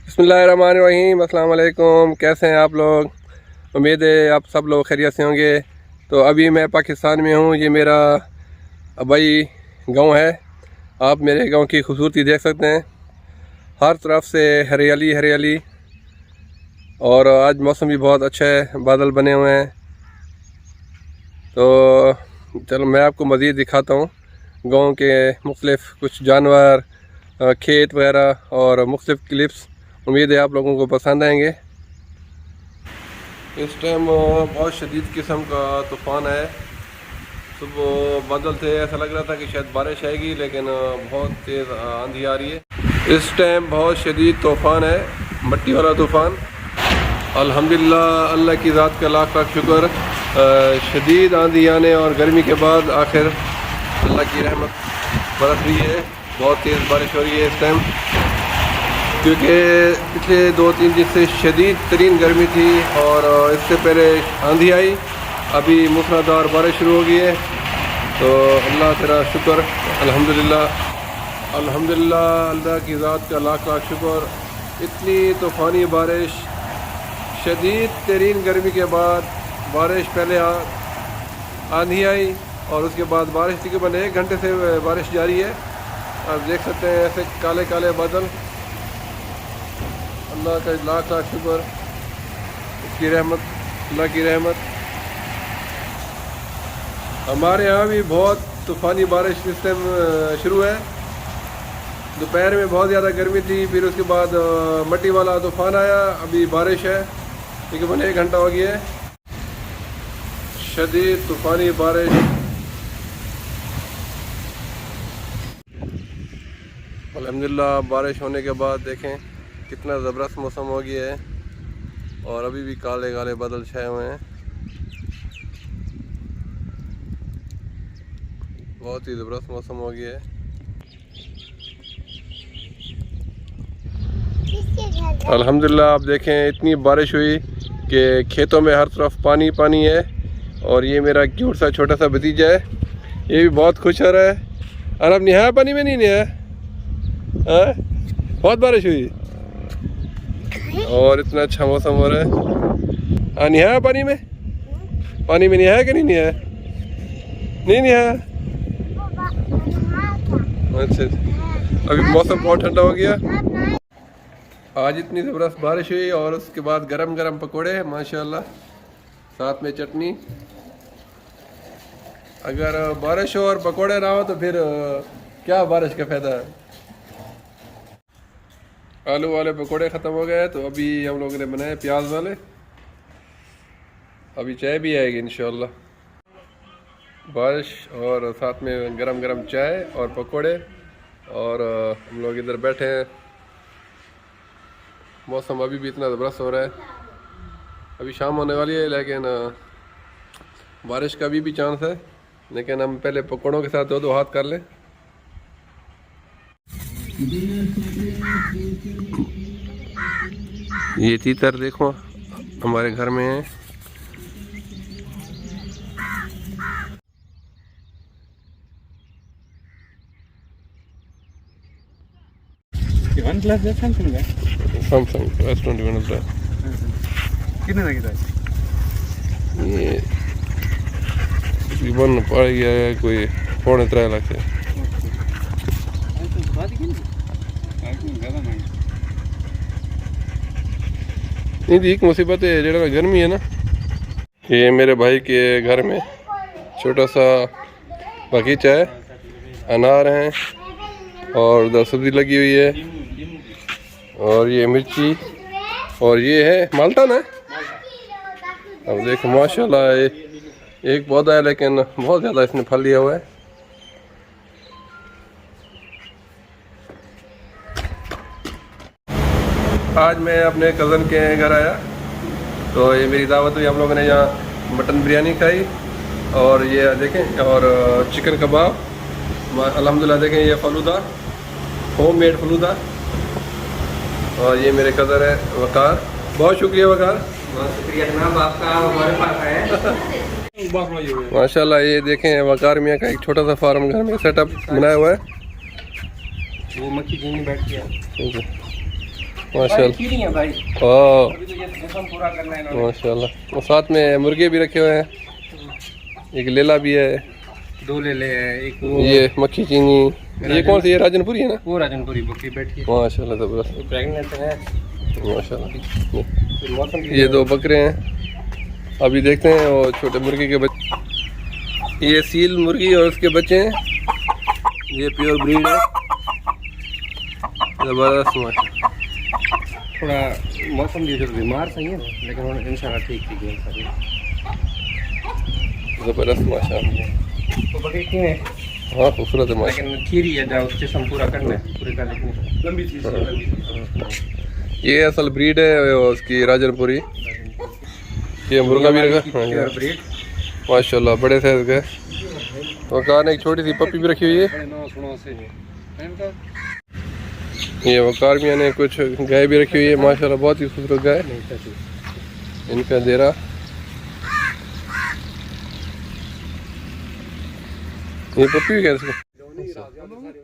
बिस्मिल्लाहिर्रहमानिर्रहीम। अस्सलाम वालेकुम। कैसे हैं आप लोग? उम्मीद है आप सब लोग खैरियत से होंगे। तो अभी मैं पाकिस्तान में हूँ। ये मेरा अबई गांव है। आप मेरे गांव की खूबसूरती देख सकते हैं। हर तरफ से हरियाली हरियाली, और आज मौसम भी बहुत अच्छा है, बादल बने हुए हैं। तो चलो मैं आपको मज़ीद दिखाता हूँ गांव के मुख्तलिफ कुछ जानवर, खेत वगैरह और मुख्तलिफ क्लिप्स। उम्मीद है आप लोगों को पसंद आएंगे। इस टाइम बहुत शदीद किस्म का तूफ़ान है। सुबह बादल थे, ऐसा लग रहा था कि शायद बारिश आएगी, लेकिन बहुत तेज़ आंधी आ रही है। इस टाइम बहुत शदीद तूफ़ान है, मट्टी वाला तूफ़ान। अल्हम्दुलिल्लाह, अल्लाह की ज़ात का लाख लाख शुक्र। शदीद आंधी आने और गर्मी के बाद आखिर अल्लाह की रहमत बरस रही है। बहुत तेज़ बारिश हो रही है इस टाइम, क्योंकि पिछले 2-3 दिन से शदीद तरीन गर्मी थी और इससे पहले आंधी आई। अभी मूसलाधार बारिश शुरू हो गई है। तो अल्लाह तेरा शुक्र, अल्हम्दुलिल्लाह अल्हम्दुलिल्लाह, अल्लाह की ज़ात का लाख लाख शुक्र। इतनी तूफ़ानी बारिश, शदीद तरीन गर्मी के बाद बारिश, पहले आंधी आई और उसके बाद बारिश तकरीबन 1 घंटे से बारिश जारी है। आप देख सकते हैं ऐसे काले काले बादल। अल्लाह का लाख लाख शुक्र, उसकी रहमत, अल्लाह की रहमत। हमारे यहाँ भी बहुत तूफ़ानी बारिश इस टाइम शुरू है। दोपहर में बहुत ज़्यादा गर्मी थी, फिर उसके बाद मट्टी वाला तूफ़ान आया। अभी बारिश है, तकरीबन 1 घंटा हो गया है। शदीद तूफ़ानी बारिश। अल्हम्दुलिल्लाह, बारिश होने के बाद देखें कितना ज़बरदस्त मौसम हो गया है, और अभी भी काले काले बादल छाए हुए हैं। बहुत ही ज़बरदस्त मौसम हो गया है। अल्हम्दुलिल्लाह, आप देखें इतनी बारिश हुई कि खेतों में हर तरफ पानी पानी है। और ये मेरा क्यूट सा छोटा सा भतीजा है, ये भी बहुत खुश हो रहा है। और अब निहाया पानी में नहीं नहाया, बहुत बारिश हुई और इतना अच्छा मौसम हो रहा है। नहाया पानी में नहाया कि नहीं नहाया? नहीं नहाया। अच्छा, अभी मौसम बहुत ठंडा हो गया। आज इतनी ज़बरदस्त बारिश हुई और उसके बाद गरम गरम पकोड़े माशाल्लाह, साथ में चटनी। अगर बारिश हो और पकोड़े ना हो तो फिर क्या बारिश का फ़ायदा है। आलू वाले पकोड़े ख़त्म हो गए, तो अभी हम लोगों ने बनाए प्याज वाले। अभी चाय भी आएगी इंशाल्लाह। बारिश और साथ में गरम गरम चाय और पकोड़े, और हम लोग इधर बैठे हैं। मौसम अभी भी इतना ज़बरदस्त हो रहा है। अभी शाम होने वाली है, लेकिन बारिश का भी चांस है। लेकिन हम पहले पकोड़ों के साथ दो हाथ कर लें। ये तीतर देखो हमारे घर में है। सैमसंग S21 कितने का कितना है? ये तकरीबन पड़ गया है कोई 3.5 लाख से। नहीं दी, एक मुसीबत है जरा गर्मी है ना। ये मेरे भाई के घर में छोटा सा बगीचा है, अनार हैं और उधर सब्जी लगी हुई है, और ये मिर्ची, और ये है माल्टा ना। अब देखो माशाल्लाह, एक पौधा है लेकिन बहुत ज़्यादा इसने फल लिया हुआ है। आज मैं अपने कज़न के घर आया, तो ये मेरी दावत हुई। हम लोगों ने यहाँ मटन बिरयानी खाई, और ये देखें, और चिकन कबाब। अल्हम्दुलिल्लाह देखें, ये फलूदा, होममेड फलूदा। और ये मेरे कज़न है वकार। बहुत शुक्रिया वकार, बहुत शुक्रिया जनाब आपका, हमारे पास है। माशाल्लाह। ये देखें वकार मियाँ का एक छोटा सा फार्म घर में सेटअप बनाया हुआ है। वो मक्खी झींगी बैठ गया। माशाल्लाह। खीरी है भाई, ओह अभी तो ये जिस्म पूरा करना है इन्होंने। माशाल्लाह। और साथ में मुर्गे भी रखे हुए हैं, एक लेला भी है, 2 ले ले है, एक वो ये मक्खी चीनी, ये कौन सी है? राजनपुरी है ना? वो राजनपुरी बकरी बैठी है, माशाल्लाह ज़बरदस्त, वो प्रेग्नेंट है। माशाल्लाह। फिर मौसम की ये 2 बकरे हैं, अभी देखते हैं। और छोटे मुर्गे के बच्चे, ये सील मुर्गी और उसके बच्चे हैं, ये प्योर ब्रीड है, ज़बरदस्त माशाल्लाह। थोड़ा मौसम भी उधर बीमार सही है, लेकिन उन्होंने इंशाल्लाह ठीक है सारी। ज़बरदस्त माशाल्लाह। तो बकरी क्यों है, हाँ खूबसूरत है माशाल्लाह। लेकिन खीरी है, जहाँ जिस्म पूरा करना है पूरे का, लेकिन लंबी चीज़ है, लंबी चीज़। ये असल ब्रीड है उसकी राजनपुरी। ये मुर्गा भी रखा, हाँ प्योर ब्रीड। माशाल्लाह बड़े साइज का है। और कार ने एक छोटी सी पप्पी भी रखी हुई है। बड़े नौ सुनों से इनका ये वकार मियाँ ने कुछ गाय भी रखी हुई है, माशाल्लाह बहुत ही खूबसूरत गाय। इनका देरा, ये पप्पी भी कहते हैं इसको।